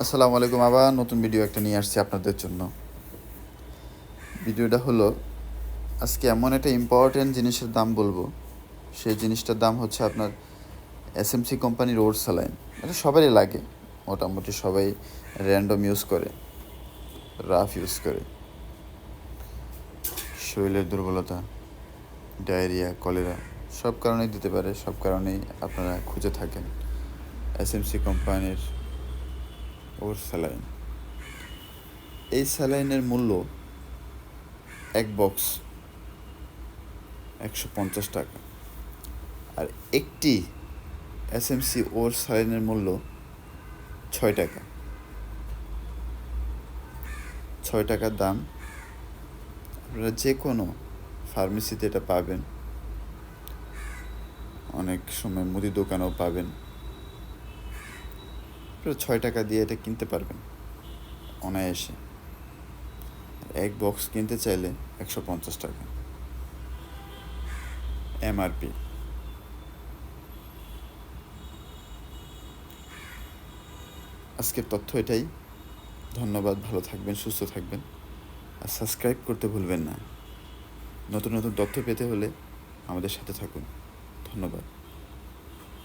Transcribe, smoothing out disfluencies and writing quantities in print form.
আসসালামু আলাইকুম। আবার নতুন ভিডিও একটা নিয়ে আসছি আপনাদের জন্য। ভিডিওটা হলো আজকে এমন একটা ইম্পর্টেন্ট জিনিসের দাম বলবো। সেই জিনিসটার দাম হচ্ছে আপনার এসএমসি কোম্পানির ওর স্যালাইন। এটা সবারই লাগে, মোটামুটি সবাই র্যান্ডম ইউজ করে, রাফ ইউজ করে। শরীরের দুর্বলতা, ডায়রিয়া, কলেরা সব কারণেই দিতে পারে, সব কারণেই আপনারা খুঁজে থাকেন এসএমসি কোম্পানির ওর স্যালাইন। এই স্যালাইনের মূল্য এক বক্স 150 টাকা, আর একটি এসএমসি ওর স্যালাইনের মূল্য 6 টাকা। 6 টাকার দাম। আপনারা যে কোনো ফার্মেসিতে এটা পাবেন, অনেক সময় মুদি দোকানেও পাবেন। আপনারা 6 টাকা দিয়ে এটা কিনতে পারবেন অনায়াসে। এক বক্স কিনতে চাইলে 150 টাকা এমআরপি। আজকের তথ্য এটাই। ধন্যবাদ, ভালো থাকবেন, সুস্থ থাকবেন, আর সাবস্ক্রাইব করতে ভুলবেন না। নতুন নতুন তথ্য পেতে হলে আমাদের সাথে থাকুন। ধন্যবাদ।